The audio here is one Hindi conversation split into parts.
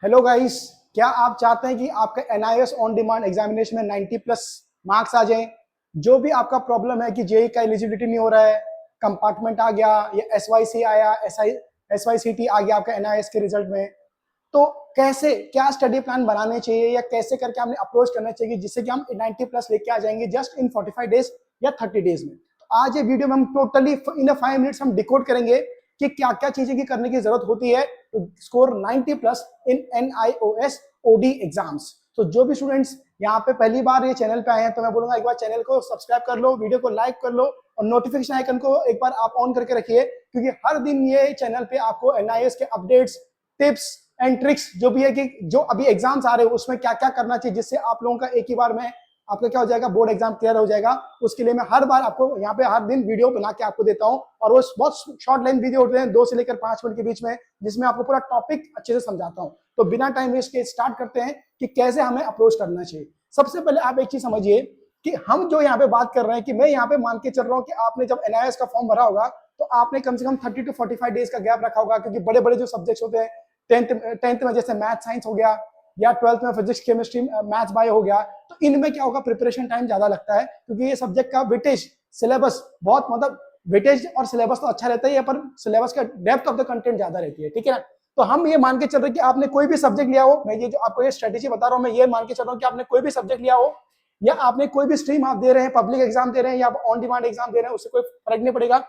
हेलो गाइस, क्या आप चाहते हैं कि आपका एनआईएस ऑन डिमांड एग्जामिनेशन में 90 प्लस मार्क्स आ जाएं? जो भी आपका प्रॉब्लम है कि जेई का एलिजिबिलिटी नहीं हो रहा है, कंपार्टमेंट आ गया या एसवाईसी आया, एसवाईसीटी आ गया आपका एनआईएस के रिजल्ट में, तो कैसे क्या स्टडी प्लान बनाने चाहिए या कैसे करके हमने अप्रोच करना चाहिए जिससे कि हम 90 प्लस लेके आ जाएंगे जस्ट इन 45 डेज या 30 डेज में। तो आज ये वीडियो में हम टोटली इन 5 मिनट्स हम डिकोड करेंगे कि क्या क्या चीजें की करने की जरूरत होती है to score 90 plus in NIOS OD exams. तो जो भी स्टूडेंट्स यहाँ पे पहली बार ये चैनल पे आए हैं तो मैं बोलूंगा एक बार चैनल को सब्सक्राइब कर लो, वीडियो को लाइक कर लो और नोटिफिकेशन आइकन को एक बार आप ऑन करके रखिए, क्योंकि हर दिन ये चैनल पे आपको एनआईएस के अपडेट्स, टिप्स एंड ट्रिक्स जो भी है कि जो अभी एग्जाम्स आ रहे हैं उसमें क्या क्या करना चाहिए जिससे आप लोगों का एक ही बार में आपका क्या हो जाएगा, बोर्ड एग्जाम क्लियर हो जाएगा। उसके लिए मैं हर बार आपको यहाँ पे हर दिन वीडियो बना के आपको देता हूँ और वो बहुत शॉर्ट लेंथ वीडियो होते हैं 2 से लेकर 5 मिनट के बीच में, जिसमें आपको पूरा टॉपिक अच्छे से समझाता हूँ। तो बिना टाइम वेस्ट के स्टार्ट करते हैं कि कैसे हमें अप्रोच करना चाहिए। सबसे पहले आप एक चीज समझिए कि हम जो यहाँ पे बात कर रहे हैं कि मैं यहाँ पे मान के चल रहा हूँ कि आपने जब एनआईएस का फॉर्म भरा होगा तो आपने कम से कम 30 to 45 डेज का गैप रखा होगा, क्योंकि बड़े बड़े जो सब्जेक्ट्स होते हैं टेंथ में जैसे मैथ साइंस हो गया या 12th में फिजिक्स केमिस्ट्री मैथ्स बायो हो गया, तो इनमें क्या होगा, प्रिपरेशन टाइम ज्यादा लगता है क्योंकि ये सब्जेक्ट का वेटेज सिलेबस बहुत मतलब वेटेज और सिलेबस तो अच्छा रहता है पर सिलेबस का डेप्थ ऑफ द कंटेंट ज्यादा रहती है, ठीक है ना। तो हम ये मान के चल रहे हैं कि आपने कोई भी सब्जेक्ट लिया हो, मैं ये जो आपको ये स्ट्रेटेजी बता रहा हूँ मैं ये मान के चल रहा हूँ कि आपने कोई भी सब्जेक्ट लिया हो या आपने कोई भी स्ट्रीम आप दे रहे हैं, पब्लिक एग्जाम दे रहे हैं या ऑन डिमांड एग्जाम दे रहे हैं, उससे कोई फर्क नहीं पड़ेगा।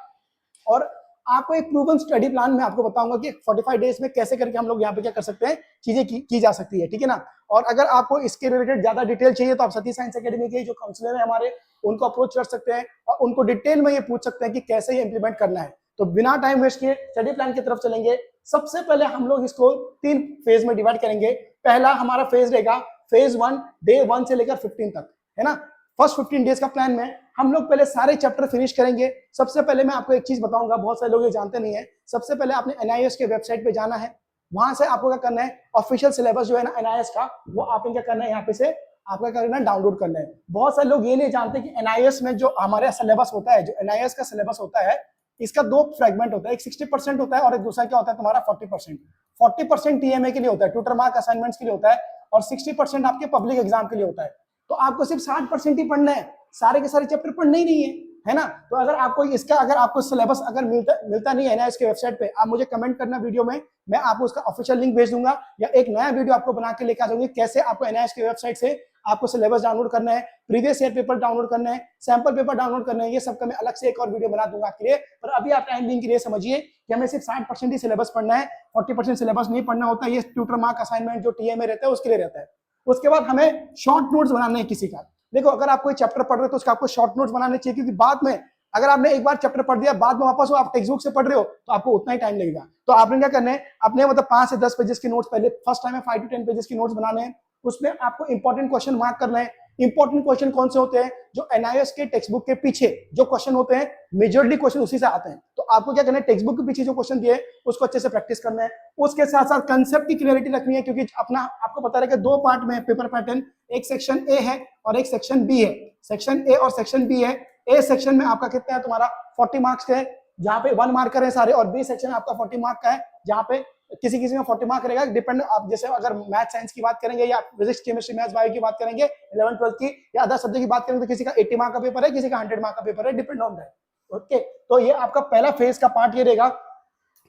और आपको एक प्रूवन स्टडी प्लान में आपको बताऊंगा कि 45 डेज में कैसे करके हम लोग यहाँ पे क्या कर सकते हैं, चीजें की जा सकती है, ठीक है ना। और अगर आपको इसके रिलेटेड ज्यादा डिटेल चाहिए तो आप सती साइंस एकेडमी के जो काउंसलर है हमारे उनको अप्रोच कर सकते हैं और उनको डिटेल में ये पूछ सकते हैं कि कैसे ये इंप्लीमेंट करना है। तो बिना टाइम वेस्ट किए स्टडी प्लान की तरफ चलेंगे। सबसे पहले हम लोग इसको 3 फेज में डिवाइड करेंगे। पहला हमारा फेज रहेगा फेज 1, डे 1 से लेकर 15 तक, है ना। फर्स्ट 15 डेज का प्लान में हम लोग पहले सारे चैप्टर फिनिश करेंगे। सबसे पहले मैं आपको एक चीज बताऊंगा, बहुत सारे लोग ये जानते नहीं है। सबसे पहले आपने एनआईएस के वेबसाइट पे जाना है, वहां से आपको क्या करना है, ऑफिशियल सिलेबस जो है ना एनआईएस का, वो आपने क्या करना है, यहाँ पे से आपका क्या करना है, डाउनलोड करना है। बहुत सारे लोग ये नहीं जानते कि एनआईएस में जो हमारे सिलेबस होता है, जो एनआईएस का सिलेबस होता है, इसका 2 फ्रेगमेंट होता है, एक 60% होता है और एक दूसरा क्या होता है तुम्हारा 40%। 40% टीएमए के लिए होता है, ट्यूटर मार्क असाइनमेंट्स के लिए होता है, और 60% आपके पब्लिक एग्जाम के लिए होता है। तो आपको सिर्फ 60% ही पढ़ना है, सारे के सारे चैप्टर पढ़ने ही नहीं है ना। तो अगर आपको इसका अगर आपको सिलेबस अगर मिलता नहीं है ना इसके वेबसाइट पे, आप मुझे कमेंट करना वीडियो में, मैं आपको उसका ऑफिशियल लिंक भेज दूंगा या एक नया वीडियो आपको बना के लेकर आ जाऊंगी कैसे आपको एनआईएस की वेबसाइट से आपको सिलेबस डाउनलोड करना है, प्रीवियस ईयर पेपर डाउनलोड करना है, सैंपल पेपर डाउनलोड करना है। ये सबका मैं अलग से एक और वीडियो बना दूंगा आपके लिए। पर अभी आप टाइम लिंक के लिए समझिए कि हमें सिर्फ 60% ही सिलेबस पढ़ना है, 40% सिलेबस नहीं पढ़ना होता। ये ट्यूटर मार्क असाइनमेंट जो टीएमए रहता है उसके लिए रहता है। उसके बाद हमें शॉर्ट नोट्स बनाने हैं किसी का। देखो अगर आप कोई चैप्टर पढ़ रहे हो तो उसका आपको शॉर्ट नोट्स बनाने चाहिए, क्योंकि बाद में अगर आपने एक बार चैप्टर पढ़ दिया, बाद में वापस वो आप टेक्स्ट बुक से पढ़ रहे हो तो आपको उतना ही टाइम लगेगा। तो आपने क्या करना है, अपने मतलब 5 से 10 पेजेस के नोट्स पहले फर्स्ट टाइम में 5 to 10 पेजेस के नोट्स बनाने हैं। उसमें आपको इंपॉर्टेंट क्वेश्चन मार्क करना है। इंपॉर्टेंट क्वेश्चन कौन से होते हैं, जो एनआईएस के टेक्स्ट बुक के पीछे जो क्वेश्चन होते हैं, मेजरली क्वेश्चन उसी से आते हैं। तो आपको क्या करना है, टेक्स्ट बुक के पीछे जो क्वेश्चन दिए उसको अच्छे से प्रैक्टिस करना है। उसके साथ साथ कंसेप्ट की क्लियरिटी रखनी है, क्योंकि अपना आपको पता रहेगा 2 पार्ट में पेपर पैटर्न, एक सेक्शन ए है और एक सेक्शन बी है। सेक्शन ए और सेक्शन बी है। ए सेक्शन में आपका कितना है, तुम्हारा 40 मार्क्स का है, जहां पे 1 मार्कर है सारे, और बी सेक्शन आपका 40 मार्क का है, जहां पे किसी किसी में 40 मार्क रहेगा। डिपेंड आप जैसे अगर मैथ साइंस की बात करेंगे या फिजिक्स केमिस्ट्री मैथ्स बायो की बात करेंगे, 11 12 की या अदर सब्जेक्ट की बात करेंगे, तो किसी का 80 मार्क का पेपर है, किसी का 100 मार्क का पेपर है, डिपेंड ऑन दैट। ओके, तो ये आपका पहला फेज का पार्ट ये रहेगा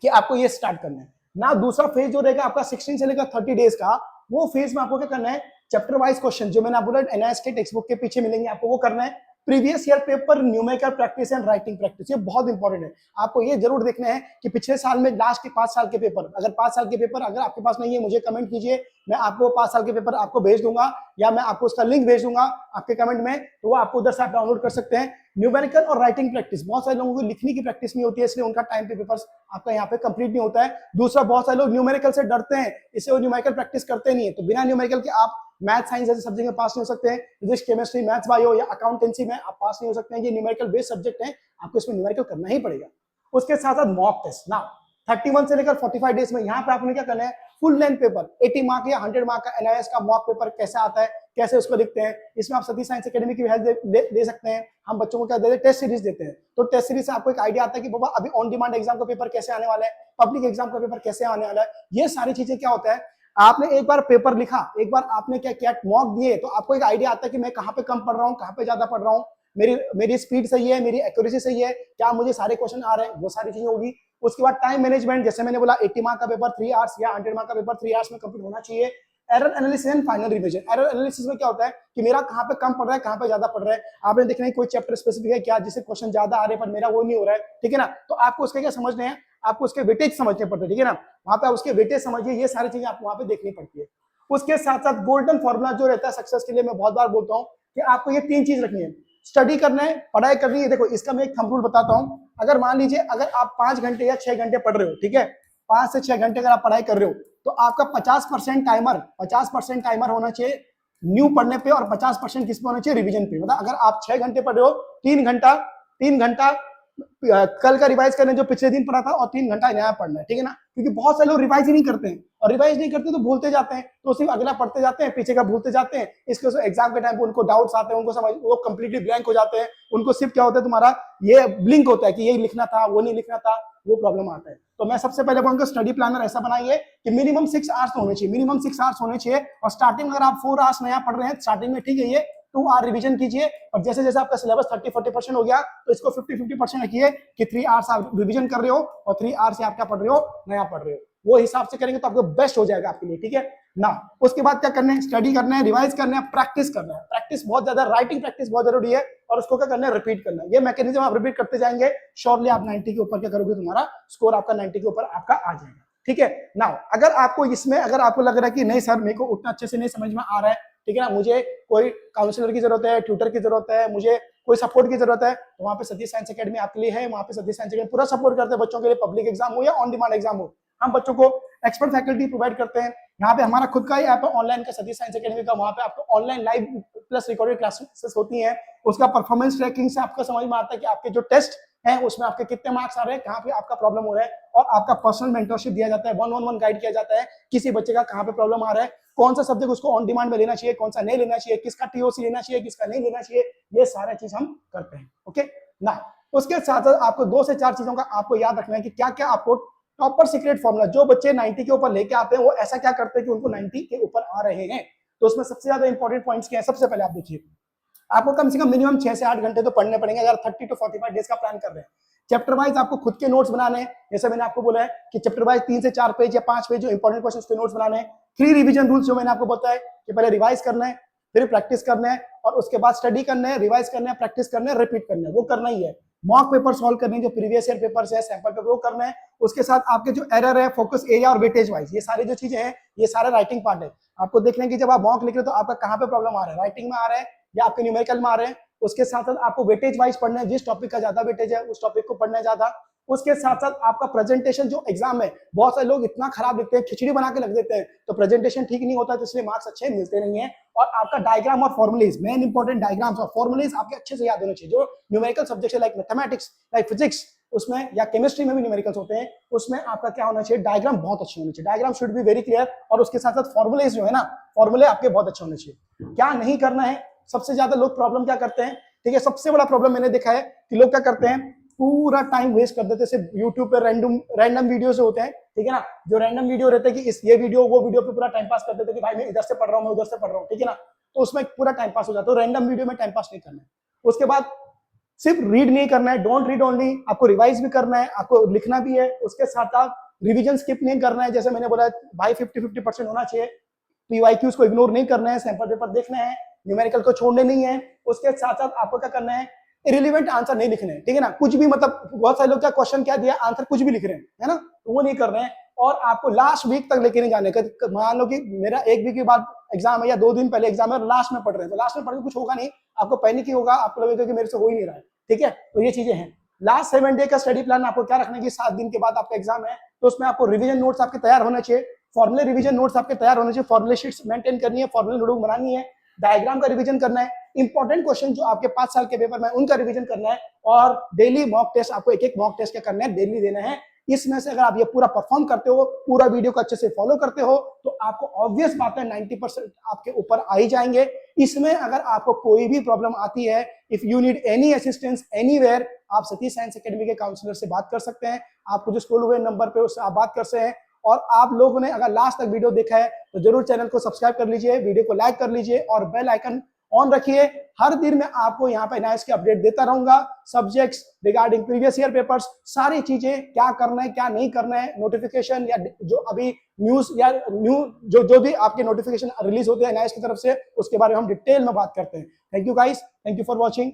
कि आपको ये स्टार्ट करना है ना। दूसरा फेज जो रहेगा आपका 16 से लेकर 30 डेज का, वो फेज में आपको क्या करना है, चैप्टर वाइज क्वेश्चन जो मैंने आपको एनआईएस के टेक्स्ट बुक के पीछे मिलेंगे, आपको वो करना है। Previous year paper numerical practice and writing practice, ये बहुत इंपॉर्टेंट है। आपको ये जरूर देखना है कि पिछले साल में लास्ट के 5 साल के पेपर, अगर 5 साल के पेपर अगर आपके पास नहीं है मुझे कमेंट कीजिए, मैं आपको 5 साल के पेपर आपको भेज दूंगा या मैं आपको उसका लिंक भेज दूंगा आपके कमेंट में, तो वो आपको उधर से आप डाउनलोड कर सकते हैं। न्यूमेरिकल और राइटिंग प्रैक्टिस, बहुत सारे लोगों को लिखने की प्रैक्टिस नहीं होती है, इसलिए उनका टाइम पे पेपर्स आपका यहाँ पे कंप्लीट नहीं होता है। दूसरा, बहुत सारे लोग न्यूमेरिकल से डरते हैं, इससे वो न्यूमेरिकल प्रैक्टिस करते नहीं है। तो बिना न्यूमेरिकल के आप मैथ साइंस जैसे सब्जेक्ट में पास नहीं हो सकते हैं। फिजिक्स केमिस्ट्री मैथ्स बायो या अकाउंटेंसी में आप पास नहीं हो सकते हैं, ये न्यूमेरिकल बेस्ड सब्जेक्ट है, आपको इसमें न्यूमेरिकल करना ही पड़ेगा। उसके साथ साथ मॉक टेस्ट ना 31 से लेकर 45 डेज में, यहाँ पे आपने क्या करना है, फुल लेंथ पेपर 80 मार्क या 100 मार्क का एनआईएस का मॉक पेपर कैसे आता है, कैसे उसको लिखते हैं, इसमें आप सती साइंस एकेडमी की हेल्प दे सकते हैं। हम बच्चों को क्या देते हैं, टेस्ट सीरीज देते हैं। तो टेस्ट सीरीज से आपको एक आइडिया आता है कि बाबा अभी ऑन डिमांड एग्जाम का पेपर कैसे आने वाला है, पब्लिक एग्जाम का पेपर कैसे आने वाला है। ये सारी चीजें क्या होता है, आपने एक बार पेपर लिखा, एक बार आपने क्या किया, मॉक दिए, तो आपको एक आइडिया आता है कि मैं कहाँ पे कम पढ़ रहा हूँ, कहाँ पे ज्यादा पढ़ रहा हूँ, मेरी स्पीड सही है, मेरी एक्यूरेसी सही है, क्या मुझे सारे क्वेश्चन आ रहे हैं, वो सारी चीजें होगी। उसके बाद टाइम मैनेजमेंट, जैसे मैंने बोला 80 मार्क का पेपर 3 आवर्स या 100 मार्क का पेपर 3 आवर्स में कंप्लीट होना चाहिए। Error analysis and final revision, error analysis में क्या होता है कि मेरा कहाँ पे कम पड़ रहा है, कहाँ पे ज्यादा पड़ रहा है, आपने देखना है कोई चैप्टर स्पेसिफिक है क्या जिससे क्वेश्चन ज्यादा आ रहे हैं पर मेरा वो नहीं हो रहा है, ठीक है ना, तो आपको उसके क्या समझने हैं, आपको उसके वेटेज समझने पड़ते हैं, ठीक है ना, वहां पे उसके वेटेज समझिए, ये सारी चीजें आपको वहां पे देखनी पड़ती है। उसके साथ साथ गोल्डन फॉर्मूला जो रहता है सक्सेस के लिए, मैं बहुत बार बोलता हूँ कि आपको ये 3 चीज रखनी है, स्टडी करना है, पढ़ाई करनी है। देखो इसका मैं एक थंब रूल बताता हूँ, अगर मान लीजिए अगर आप 5 घंटे या 6 घंटे पढ़ रहे हो, ठीक है, 5 से 6 घंटे अगर आप पढ़ाई कर रहे हो, तो आपका 50% टाइमर होना चाहिए न्यू पढ़ने पे और 50% किस पे होना चाहिए, रिवीजन पे। मतलब अगर आप 6 घंटे पढ़ रहे हो, 3 घंटा कल का रिवाइज करने जो पिछले दिन पढ़ा था, और 3 घंटा नया पढ़ना है, ठीक है ना, क्योंकि बहुत सारे लोग रिवाइज ही नहीं करते हैं, और रिवाइज नहीं करते तो भूलते जाते हैं, तो सिर्फ अगला पढ़ते जाते हैं, पीछे का भूलते जाते हैं। इसके एग्जाम के टाइम पे उनको डाउट्स आते हैं, उनको समझ वो कंप्लीटली ब्लैंक हो जाते हैं, उनको सिर्फ क्या होता है, तुम्हारा ये ब्लिंक होता है कि ये लिखना था, वो नहीं लिखना था, वो प्रॉब्लम आता है। तो मैं सबसे पहले बोलूंगा स्टडी प्लानर ऐसा बनाइए कि मिनिमम 6 आवर्स होने चाहिए, मिनिमम 6 आवर्स होने चाहिए, और स्टार्टिंग में अगर आप 4 आवर्स नया पढ़ रहे हैं स्टार्टिंग में, ठीक है, ये 2 आवर रिवीजन कीजिए, और जैसे जैसे आपका सिलेबस 30-40% हो गया तो इसको 50-50% रखिए कि 3 आवर्स आप रिवीजन कर रहे हो और 3 आवर्स से आप क्या पढ़ रहे हो, नया पढ़ रहे हो। वो हिसाब से करेंगे तो आपको बेस्ट हो जाएगा आपके लिए, ठीक है ना। उसके बाद क्या करना है, स्टडी करना है, रिवाइज करना है, प्रैक्टिस करना है, प्रैक्टिस बहुत ज्यादा, राइटिंग प्रैक्टिस बहुत जरूरी है, और उसको क्या करना है, रिपीट करना है। ये मैकेनिज्म आप रिपीट करते जाएंगे, श्योरली आप 90 के ऊपर क्या करोगे, तुम्हारा स्कोर आपका 90 के ऊपर आपका आ जाएगा, ठीक है ना। अगर आपको इसमें, अगर आपको लग रहा है कि नहीं सर मेरे को उतना अच्छे से नहीं समझ में आ रहा है, ठीक है ना, मुझे कोई काउंसलर की जरूरत है, ट्यूटर की जरूरत है, मुझे कोई सपोर्ट की जरूरत है, तो वहाँ पे सतीश साइंस एकेडमी आपके लिए है। वहाँ पे सतीश साइंस एकेडमी पूरा सपोर्ट करते हैं बच्चों के लिए, पब्लिक एग्जाम हो या ऑन डिमांड एग्जाम हो, हम बच्चों को एक्सपर्ट फैकल्टी प्रोवाइड करते हैं। यहाँ पे हमारा खुद का ही ऐप है ऑनलाइन का, सतीश साइंस एकेडमी का, वहाँ पे आपको online live plus recorded classes होती हैं। उसका परफॉर्मेंस ट्रैकिंग से आपको समझ में आता है कि आपके जो टेस्ट है उसमें आपके कितने मार्क्स आ रहे हैं, कहाँ पे आपका प्रॉब्लम हो रहा है, और आपका पर्सनल मेंटरशिप दिया जाता है, 1-on-1 गाइड किया जाता है, किसी बच्चे का कहाँ पे प्रॉब्लम आ रहा है, कौन सा सब्जेक्ट उसको ऑन डिमांड में लेना चाहिए, कौन सा नहीं लेना चाहिए, किसका टीओसी लेना चाहिए, किसका नहीं लेना चाहिए, ये सारा चीज हम करते हैं, ओके ना। उसके साथ साथ आपको 2 से 4 चीजों का आपको याद रखना है कि क्या क्या आपको टॉपर सीक्रेट फॉर्मूला, जो बच्चे 90 के ऊपर लेके आते हैं वो ऐसा क्या करते हैं कि उनको 90 के ऊपर आ रहे हैं, तो उसमें सबसे ज्यादा इंपॉर्टेंट पॉइंट्स क्या है। सबसे पहले आप देखिए, आपको कम से कम मिनिमम 6 से 8 घंटे तो पढ़ने पड़ेंगे अगर 30 to 45 डेज का प्लान कर रहे हैं। चैप्टर वाइज आपको खुद के नोट्स बनाने हैं, जैसे मैंने आपको बोला है कि चैप्टर वाइज 3 से 4 पेज या 5 पेज जो इंपॉर्टेंट क्वेश्चन के नोट्स बनाने हैं। 3 रिवीजन रूल्स जो मैंने आपको बताया कि पहले रिवाइज करना है, फिर प्रैक्टिस करना है, और उसके बाद स्टडी करना है, रिवाइज करना है, प्रैक्टिस करना है, रिपीट करना है, वो करना ही है। मॉक पेपर सॉल्व करने जो प्रीवियस ईयर पेपर्स है, सैंपल पेपर, वो करना है। उसके साथ आपके जो एरर है, फोकस एरिया और वेटेज वाइज, ये सारी जो चीजें हैं, ये सारा राइटिंग पार्ट है। आपको देखने की जब आप मॉक लिख रहे हो तो आपका कहाँ पे प्रॉब्लम आ रहा है, राइटिंग में आ रहा है या आपके न्यूमेरिकल में आ रहे हैं। उसके साथ साथ आपको वेटेज वाइज पढ़ना है, जिस टॉपिक का ज्यादा वेटेज है उस टॉपिक को पढ़ना है ज्यादा। उसके साथ साथ आपका प्रेजेंटेशन जो एग्जाम है, बहुत सारे लोग इतना खराब लिखते हैं, खिचड़ी बना के लग देते हैं, तो प्रेजेंटेशन ठीक नहीं होता, तो इसलिए मार्क्स अच्छे मिलते नहीं है। और आपका डायग्राम और फॉर्मुलेज, मेन इंपॉर्टेंट डायग्राम्स और फॉर्मुलेज आपके अच्छे से याद होने चाहिए। जो न्यूमेरिकल सब्जेक्ट है लाइक मैथमेटिक्स, लाइक फिजिक्स, उसमें या केमिस्ट्री में भी न्यूमेरिकल्स होते हैं, उसमें आपका क्या होना चाहिए, डायग्राम बहुत अच्छे होने चाहिए, diagram should be very clear. और उसके साथ साथ फॉर्मुलेज जो है ना, फॉर्मुले आपके बहुत अच्छे होने चाहिए। क्या नहीं करना है, सबसे ज्यादा लोग प्रॉब्लम क्या करते हैं, ठीक है, सबसे बड़ा प्रॉब्लम मैंने देखा है कि लोग क्या करते हैं, पूरा टाइम वेस्ट कर देते हैं यूट्यूब पे रैंडम वीडियो होते हैं, ठीक है ना, जो रैंडम वीडियो रहते हैं कि इस ये वीडियो वो वीडियो पे पूरा टाइम पास कर देते हैं कि भाई मैं इधर से पढ़ रहा हूँ, मैं उधर से पढ़ रहा हूँ, ठीक है ना, तो उसमें पूरा टाइम पास हो जाता है। तो रैंडम वीडियो में टाइम पास नहीं करना है। उसके बाद सिर्फ रीड नहीं करना है, डोंट रीड ओनली, आपको रिवाइज भी करना है, आपको लिखना भी है। उसके साथ आप रिवीजन स्किप नहीं करना है, जैसे मैंने बोला भाई 50-50% होना चाहिए। पीवाईक्यूज को इग्नोर नहीं करना है, सैंपल पेपर देखना है, न्यूमेरिकल को छोड़ने नहीं है। उसके साथ साथ आपको क्या करना है, इरिलेवेंट आंसर नहीं लिखने, ठीक है ना, कुछ भी, मतलब बहुत सारे लोग क्या क्वेश्चन क्या दिया, आंसर कुछ भी लिख रहे हैं, है ना, तो वो नहीं कर रहे हैं। और आपको लास्ट वीक तक लेके नहीं जाने का, मान लो कि मेरा 1 वीक के बाद एग्जाम है या 2 दिन पहले एग्जाम है, लास्ट में पढ़ रहे हैं, तो लास्ट में पढ़ के कुछ होगा नहीं, आपको पैनिक ही होगा, आपको लगेगा कि मेरे से हो ही नहीं रहा है, ठीक है। तो ये चीजें हैं। लास्ट 7 डे का स्टडी प्लान आपको क्या रखना है कि 7 दिन के बाद आपका एग्जाम है, तो उसमें आपको रिवीजन नोट्स आपके तैयार होने चाहिए, फॉर्मुले रिवीजन नोट्स आपके तैयार होने चाहिए, फॉर्मुले शीट्स मेंटेन करनी है, फॉर्मुले नोटबुक बनानी है, डायग्राम का रिवीजन करना है, इंपॉर्टेंट क्वेश्चन जो आपके 5 साल के पेपर में उनका रिवीजन करना है, और डेली मॉक टेस्ट, आपको एक मॉक टेस्ट क्या करना है, डेली देना है। इसमें से अगर आप ये पूरा परफॉर्म करते हो, पूरा वीडियो को अच्छे से फॉलो करते हो, तो आपको ऑब्वियस बात है 90% आपके ऊपर आ ही जाएंगे। इसमें अगर आपको कोई भी प्रॉब्लम आती है, if you need any assistance anywhere, आप सतीश साइंस एकेडमी के काउंसलर से बात कर सकते हैं। आपको जो स्कूल हुए नंबर पे उससे आप बात कर सकते हैं, और आप लोगों ने अगर लास्ट तक वीडियो देखा है तो जरूर चैनल को सब्सक्राइब कर लीजिए, वीडियो को लाइक कर लीजिए और बेल आइकन ऑन रखिए। हर दिन मैं आपको यहाँ पे एनआईएएस की अपडेट देता रहूंगा, subjects regarding previous year papers, सारी चीजें, क्या करना है क्या नहीं करना है, नोटिफिकेशन या जो अभी न्यूज या जो भी आपके नोटिफिकेशन रिलीज होते हैं एनआईएएस की तरफ से, उसके बारे में हम डिटेल में बात करते हैं। Thank you guys, thank you for watching.